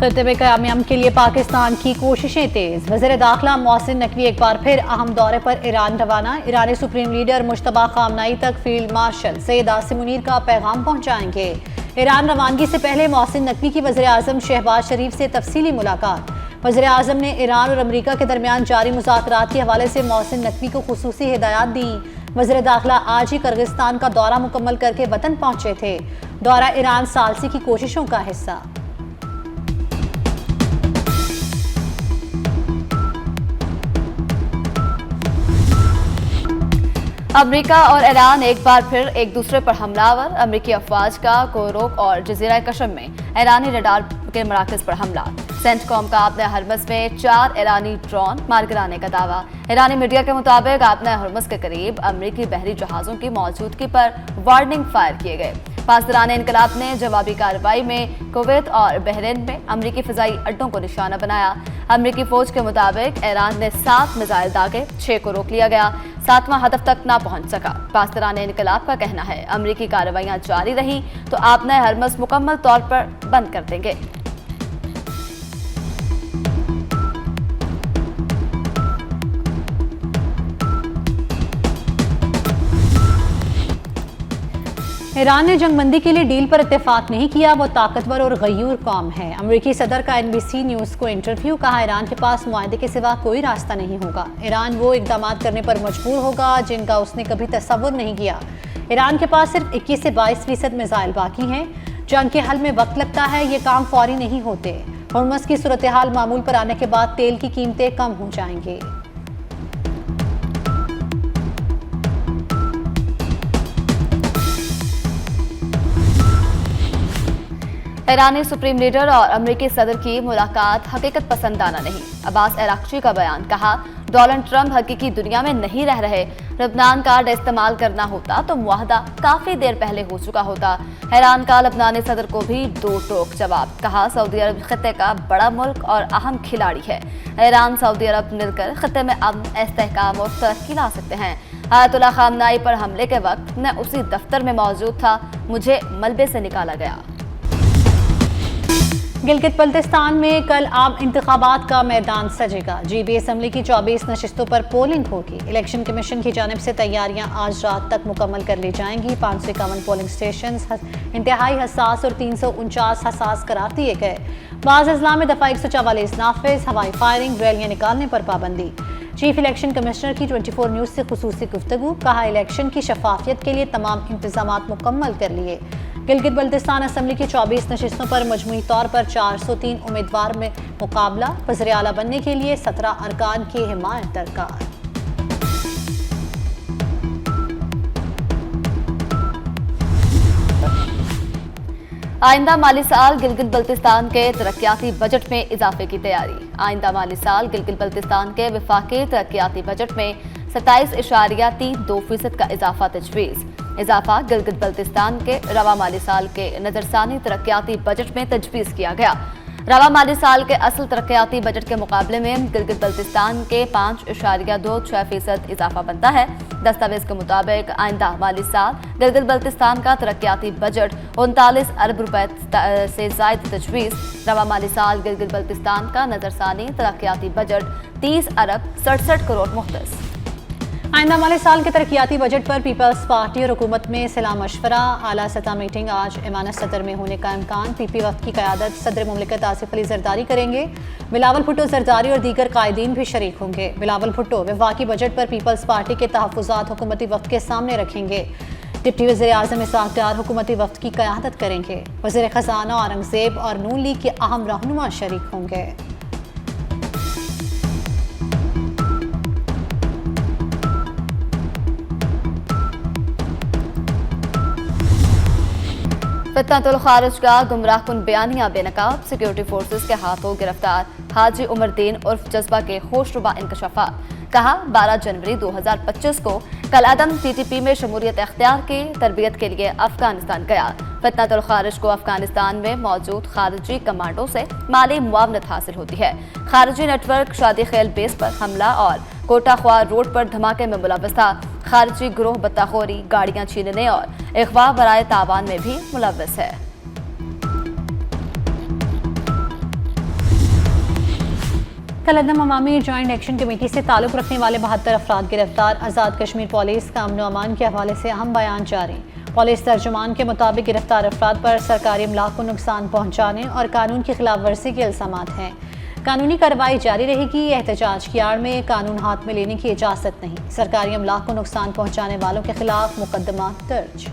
खित्ते में क़याम के लिए पाकिस्तान की कोशिशें तेज। वज़ीर दाखिला मोहसिन नकवी एक बार फिर अहम दौरे पर ईरान रवाना। ईरानी सुप्रीम लीडर मुश्तबा खामनाई तक फील्ड मार्शल सैयद आसिम मुनीर का पैगाम पहुंचाएंगे। ईरान रवानगी से पहले मोहसिन नकवी की वज़ीर आज़म शहबाज शरीफ से तफसीली मुलाकात। वज़ीर आज़म ने ईरान और अमरीका के दरमियान जारी मुज़ाकरात के हवाले से मोहसिन नकवी को खुसूसी हिदायत दी। वज़ीर दाखिला आज ही किर्गिस्तान का दौरा मुकम्मल करके वतन पहुंचे थे। दौरा ईरान सालसी की कोशिशों का हिस्सा। अमेरिका और ईरान एक बार फिर एक दूसरे पर हमलावर। अमेरिकी अफवाज का कोरोक और जजीरा कशम में ईरानी रडार के मराकज पर हमला। सेंटकॉम का आपने हरमस में 4 ईरानी ड्रोन मार गिराने का दावा। ईरानी मीडिया के मुताबिक आपने हरमस के करीब अमेरिकी बहरी जहाजों की मौजूदगी पर वार्निंग फायर किए गए। पासदारान इनकलाब ने जवाबी कार्रवाई में कुवैत और बहरीन में अमेरिकी फिजाई अड्डों को निशाना बनाया। अमेरिकी फौज के मुताबिक ईरान ने 7 मिसाइल दागे, 6 को रोक लिया गया, 7वां हदफ तक ना पहुंच सका। पासदारान इनकलाब का कहना है अमेरिकी कार्रवाइयां जारी रही तो आपने हरमस मुकम्मल तौर पर बंद कर देंगे। ईरान ने जंगबंदी के लिए डील पर इत्तेफाक नहीं किया, वो ताकतवर और गयूर कौम है। अमेरिकी सदर का NBC न्यूज़ को इंटरव्यू। कहा ईरान के पास मुआहदे के सिवा कोई रास्ता नहीं होगा। ईरान वो इकदाम करने पर मजबूर होगा जिनका उसने कभी तसव्वुर नहीं किया। ईरान के पास सिर्फ 21 से 22% मिसाइल बाकी हैं। जंग के हल में वक्त लगता है, ये काम फौरी नहीं होते। हरमस की सूरत हाल मामूल पर आने के बाद तेल की कीमतें कम हो जाएंगी। ईरानी सुप्रीम लीडर और अमेरिकी सदर की मुलाकात हकीकत पसंदाना नहीं। अब्बास अराक्ची का बयान। कहा डोनाल्ड ट्रंप हकीकी दुनिया में नहीं रह रहे। लबनान कार्ड इस्तेमाल करना होता तो मुआहदा काफी देर पहले हो चुका होता। ईरान का लबनानी सदर को भी दो टोक जवाब। कहा सऊदी अरब खत्ते का बड़ा मुल्क और अहम खिलाड़ी है। ईरान सऊदी अरब मिलकर खत्ते में अमन, इस्तेहकाम और तरक्की ला सकते हैं। आयतुल्लाह खामनाई पर हमले के वक्त मैं उसी दफ्तर में मौजूद था, मुझे मलबे से निकाला गया। गिलगित बल्तिस्तान में कल आम इंतखाबात का मैदान सजेगा। GB असम्बली की 24 नशिस्तों पर पोलिंग होगी। इलेक्शन कमीशन की जानिब से तैयारियां आज रात तक मुकम्मल कर ली जाएंगी। 551 पोलिंग स्टेशन इंतहाई हसास और 349 हसास करार दिए गए। बाज़ अजला में दफ़ा 144 नाफिज, हवाई फायरिंग, रैलियां निकालने पर पाबंदी। चीफ इलेक्शन कमिश्नर की 24 न्यूज़ से खुसूसी गुफ्तगू। कहा इलेक्शन की शफाफियत के लिए तमाम इंतजामात मुकम्मल कर लिए। गिलगित बल्तिस्तान असम्बली की 24 नशिस्तों पर मजमूई तौर पर 403 उम्मीदवार में मुकाबला। वज़ीर आला बनने के लिए 17 अरकान की हिमायत दरकार। आइंदा माली साल गिलगित बल्तिस्तान के तरक्याती बजट में इजाफे की तैयारी। आइंदा माली साल गिलगित बल्तिस्तान के वफाकी तरक्याती बजट में 27.32% का इजाफा तजवीज़। इजाफा गिलगित बल्तिस्तान के रवा माली साल के नजरसानी तरक्याती बजट में तजवीज़ किया गया। रवा माली साल के असल तरक्याती बजट के मुकाबले में गिलगित बल्तिस्तान के 5.26% इजाफा बनता है। दस्तावेज के मुताबिक आइंदा माली साल गिलगित बल्तिस्तान का तरक्याती बजट 39 अरब रुपए से जायद तजवीज़। रवा माली साल गिलगित बल्तिस्तान का नजरसानी तरक्याती बजट 30 अरब 67 करोड़ मुख्तस। आइंदा माली साल के तरक्याती बजट पर पीपल्स पार्टी और हुकूमत में सलाह मशवरा। आला सतह मीटिंग आज ऐवान सदर में होने का इम्कान। PP वक्त की क़यादत सदर मुमलिकत आसिफ अली जरदारी करेंगे। बिलावल भुट्टो जरदारी और दीगर कायदीन भी शरीक होंगे। बिलावल भुट्टो वफाकी बजट पर पीपल्स पार्टी के तहफ़्फ़ुज़ात हुकूमती वक्त के सामने रखेंगे। डिप्टी वज़ीर आज़म इसहाक़ डार हुकूमती वक्त की क़यादत करेंगे। वज़ीर ख़ज़ाना औरंगज़ेब और नून लीग के अहम रहनुमा शरीक होंगे। फितनतुल खारिज का गुमराहकुन बयानिया बेनकाब। सिक्योरिटी फोर्सेस के हाथों गिरफ्तार हाजी उमरदीन उर्फ जज्बा के होशरुबा इंकशाफात। कहा 12 जनवरी 2025 को कलादम TTP में शमूलियत अख्तियार की तरबियत के लिए अफगानिस्तान गया। फितनतुल खारिज को अफगानिस्तान में मौजूद खारिजी कमांडो से माली मुआवनत हासिल होती है। खारिजी नेटवर्क शादी खेल बेस पर हमला और कोटा ख्वार रोड पर धमाके में मुलव्वस था। खारिजी ग्रोह बत्ताखोरी, गाड़ियां छीनने और अगवा बराए तावान में भी मुलव्वस है। कलअदम अवामी जॉइंट एक्शन कमेटी से ताल्लुक रखने वाले 72 अफराद गिरफ्तार। आज़ाद कश्मीर पुलिस का अमन अमान के हवाले से अहम बयान जारी। पुलिस तर्जुमान के मुताबिक गिरफ्तार अफराद पर सरकारी अमलाक को नुकसान पहुँचाने और कानून की खिलाफ वर्जी के इल्जामात हैं। कानूनी कार्रवाई जारी रहेगी। एहतजाज की आड़ में कानून हाथ में लेने की इजाज़त नहीं। सरकारी अमलाक को नुकसान पहुँचाने वालों के खिलाफ मुकदमा दर्ज।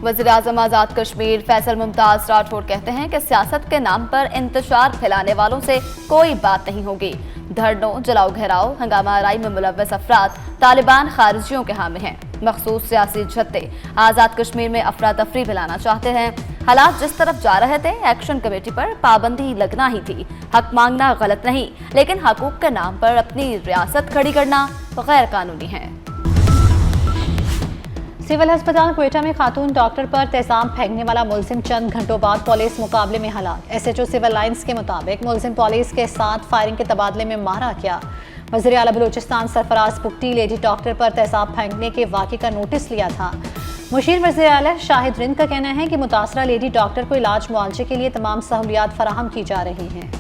वज़ीर-ए-आज़म आज़ाद कश्मीर फैसल मुमताज़ राठौर कहते हैं कि सियासत के नाम पर इंतशार फैलाने वालों से कोई बात नहीं होगी। धरनों, जलाओ घेराव, हंगामा आराई में मुलव्वस अफराद तालिबान खारिजियों के हामी हैं। मखसूस सियासी जत्थे आज़ाद कश्मीर में अफरा तफरी फैलाना चाहते हैं। हालात जिस तरफ जा रहे थे, एक्शन कमेटी पर पाबंदी लगना ही थी। हक मांगना गलत नहीं, लेकिन हकूक के नाम पर अपनी रियासत खड़ी करना गैर कानूनी है। सिविल अस्पताल क्वेटा में खातून डॉक्टर पर तेजाब फेंकने वाला मुलजिम चंद घंटों बाद पुलिस मुकाबले में हलाक। SHO सिविल लाइंस के मुताबिक मुलजिम पुलिस के साथ फायरिंग के तबादले में मारा गया। वज़ीर आला बलूचिस्तान सरफराज पुक्टी लेडी डॉक्टर पर तेजाब फेंकने के वाक़े का नोटिस लिया था। मुशीर वज़ीर आला शाहिद रिंद का कहना है कि मुतासरा लेडी डॉक्टर को इलाज मुआवजे के लिए तमाम सहूलियात फराहम की जा रही हैं।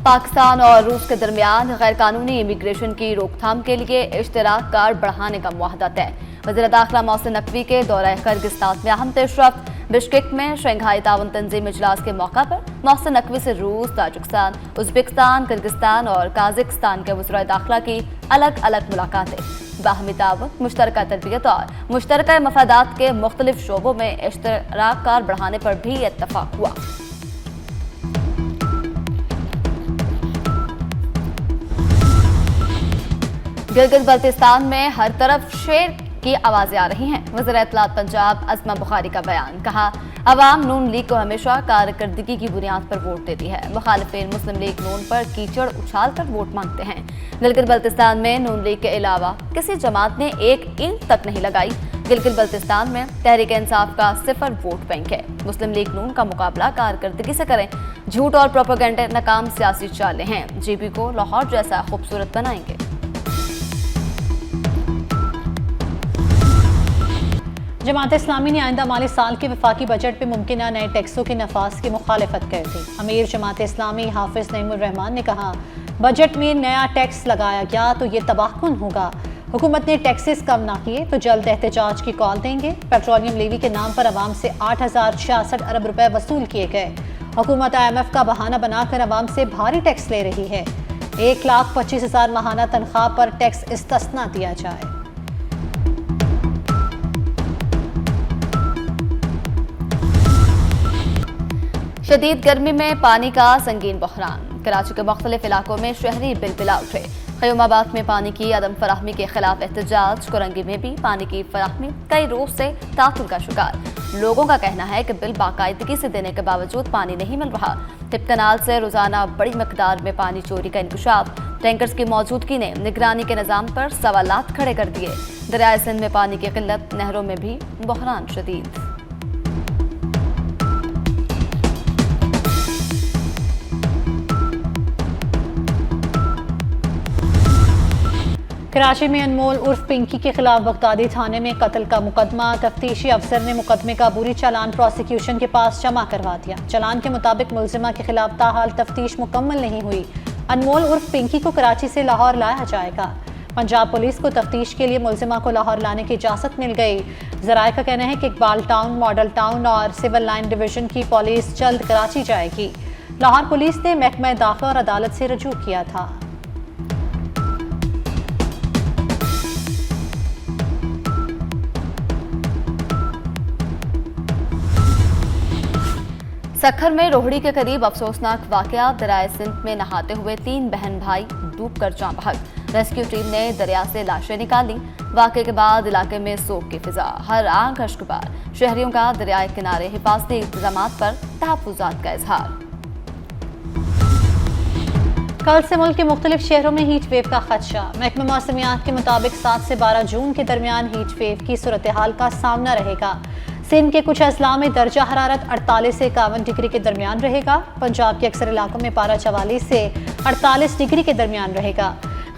पाकिस्तान और रूस के दरमियान गैर कानूनी इमिग्रेशन की रोकथाम के लिए इश्तराक कार बढ़ाने का मुआहदा तय। वज़ीर दाखिला मोहसिन नकवी के दौरा किर्गिस्तान में अहम पेशरफ्त। बिश्केक में शंघाई ताउन तंजीम इजलास के मौका पर मोहसिन नकवी से रूस, ताजिकिस्तान, उज़्बेकिस्तान, किर्गिस्तान और काज़ाकिस्तान के वज़ीर दाखिला की अलग अलग मुलाकातें। बाहमी ताउन, मुश्तरका तरबियत और मुश्तरका मफादात के मुख्तलिफ शोबों में इश्तराक कार बढ़ाने पर भी इत्तफाक हुआ। गिलगित बल्तिस्तान में हर तरफ शेर की आवाजें आ रही हैं। वज़ीर इत्तलात पंजाब अस्मा बुखारी का बयान। कहा, अवाम नून लीग को हमेशा कारकर्दगी की बुनियाद पर वोट देती है। मुखालिफिन मुस्लिम लीग नून पर कीचड़ उछाल कर वोट मांगते हैं। गिलगित बल्तिस्तान में नून लीग के अलावा किसी जमात ने एक ईंट तक नहीं लगाई। गिलगित बल्तिस्तान में तहरीक इंसाफ का 0 वोट बैंक है। मुस्लिम लीग नून का मुकाबला कारकर्दगी से करें। झूठ और प्रोपेगेंडा नाकाम सियासी चालें हैं। GB को लाहौर जैसा खूबसूरत बनाएंगे। जमात इस्लामी ने आइंदा माली साल के वफाकी बजट पे मुमकिन नए टैक्सों के नफाज की मुखालफत कर दी। अमीर जमात इस्लामी हाफिज नईमुर रहमान ने कहा, बजट में नया टैक्स लगाया गया तो ये तबाहकुन होगा। हुकूमत ने टैक्सेस कम ना किए तो जल्द एहतजाज की कॉल देंगे। पेट्रोलियम लेवी के नाम पर अवाम से 8,066 अरब रुपए वसूल किए गए। हुकूमत IMF का बहाना बनाकर अवाम से भारी टैक्स ले रही है। 1,25,000 माहाना तनख्वाह पर टैक्स इस्तिस्ना दिया जाए। शदीद गर्मी में पानी का संगीन बहरान। कराची के मुख्तलिफ इलाकों में शहरी बिलबिला उठे। ख़यूमाबाद में पानी की अदम फराहमी के खिलाफ एहतजाज। कोरंगी में भी पानी की फराहमी कई रोज से तातुल का शिकार। लोगों का कहना है कि बिल बाकायदगी से देने के बावजूद पानी नहीं मिल रहा। टिप कनाल से रोजाना बड़ी मकदार में पानी चोरी का इंकशाफ। टैंकर्स की मौजूदगी ने निगरानी के निज़ाम पर सवालात खड़े कर दिए। दरियाए सिंध में पानी की किल्लत, नहरों में भी बहरान शदीद। कराची में अनमोल उर्फ पिंकी के खिलाफ बगदादी थाने में कत्ल का मुकदमा। तफ्तीशी अफसर ने मुकदमे का बुरी चालान प्रोसिक्यूशन के पास जमा करवा दिया। चालान के मुताबिक मुलजिमा के खिलाफ ताहाल तफ्तीश मुकम्मल नहीं हुई। अनमोल उर्फ पिंकी को कराची से लाहौर लाया जाएगा। पंजाब पुलिस को तफ्तीश के लिए मुलजिमा को लाहौर लाने की इजाज़त मिल गई। ज़राए का कहना है कि इकबाल टाउन, मॉडल टाउन और सिविल लाइन डिवीजन की पुलिस जल्द कराची जाएगी। लाहौर पुलिस ने महकमा दाखिला और अदालत से रजू किया था। सखर में रोहड़ी के करीब अफसोसनाक वाकया। दरियाए सिंध में नहाते हुए 3 बहन भाई डूबकर जान बहक। रेस्क्यू टीम ने दरिया से लाशें निकाली। वाकये के बाद इलाके में सोग की फिजा। हर आंख अश्कबार। शहरियों का दरियाए किनारे हिफाजती इंतजामात पर तहफ्फुजात का इजहार। कल से मुल्क के मुख्तलिफ शहरों में हीट वेव का खदशा। महकमा मौसमियात के मुताबिक 7 से 12 जून के दरमियान हीट वेव की सूरत हाल का सामना रहेगा। सिंध के कुछ अजला में दर्जा हरारत 48 से 51 डिग्री के दरमियान रहेगा। पंजाब के अक्सर इलाकों में पारा 44 से 48 डिग्री के दरमियान रहेगा।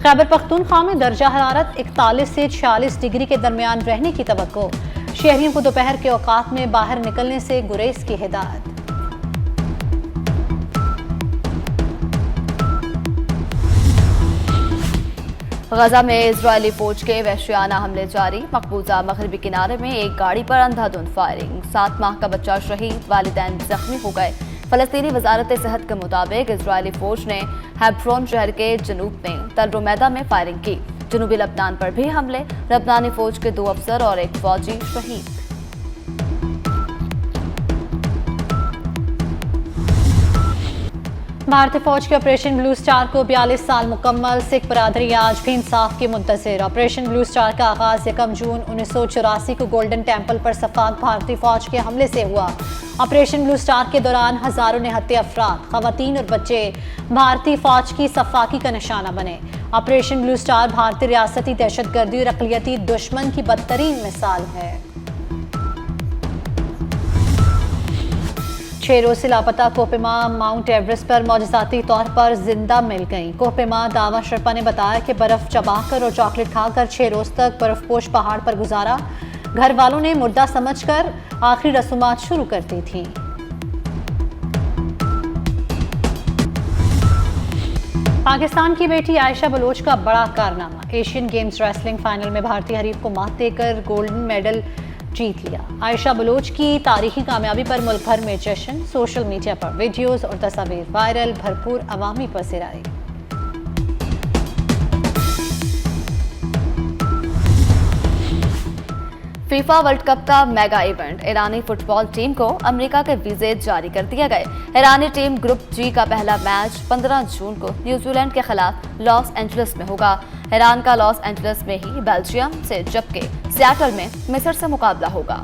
खैबर पख्तूनख्वा में दर्जा हरारत 41 से 46 डिग्री के दरमियान रहने की तवक्को। शहरियों को दोपहर के औकात में बाहर निकलने से गुरेज की हिदायत। गजा में इजरायली फौज के वहशियाना हमले जारी। मकबूजा मगरबी किनारे में एक गाड़ी पर अंधाधुंध फायरिंग। 7 माह का बच्चा शहीद, वालिदैन जख्मी हो गए। फलस्तीनी वजारत सेहत के मुताबिक इजरायली फौज ने हेब्रोन शहर के जनूब में तल रुमैदा में फायरिंग की। जनूबी लबनान पर भी हमले। लबनानी फौज के 2 अफसर और एक फौजी शहीद। भारतीय फौज के ऑपरेशन ब्लू स्टार को 42 साल मुकम्मल। सिख बरादरी आज भी इंसाफ की मुंतज़िर। ऑपरेशन ब्लू स्टार का आगाज 1 जून 1984 को गोल्डन टेम्पल पर सफाक भारतीय फौज के हमले से हुआ। ऑपरेशन ब्लू स्टार के दौरान हजारों निहत्थे अफराद, खवातीन और बच्चे भारतीय फौज की सफाकी का निशाना बने। ऑपरेशन ब्लू स्टार भारतीय रियासती दहशतगर्दी और अक़लियती दुश्मन की बदतरीन मिसाल है। 6 रोज से लापता कोहिमा माउंट एवरेस्ट पर मौजज़ाती तौर पर जिंदा मिल गईं। कोहिमा दावा शर्पा ने बताया कि बर्फ चबाकर और चॉकलेट खाकर 6 रोज तक बर्फपोश पहाड़ पर गुजारा। घर वालों ने मुर्दा समझकर आखिरी रसूमात शुरू कर दी थी। पाकिस्तान की बेटी आयशा बलोच का बड़ा कारनामा। एशियन गेम्स रेसलिंग फाइनल में भारतीय हरीफ को मात देकर गोल्डन मेडल जीत लिया। आयशा बलोच की तारीखी कामयाबी पर मुल्क भर में जश्न। सोशल मीडिया पर वीडियोस और तस्वीर वायरल, भरपूर अवामी पसीराई। फीफा वर्ल्ड कप का मेगा इवेंट। ईरानी फुटबॉल टीम को अमेरिका के वीजे जारी कर दिए गए। ईरानी टीम ग्रुप जी का पहला मैच 15 जून को न्यूजीलैंड के खिलाफ लॉस एंजलिस में होगा। ईरान का लॉस एंजलिस में ही बेल्जियम से, जबकि सियाटल में मिस्र से मुकाबला होगा।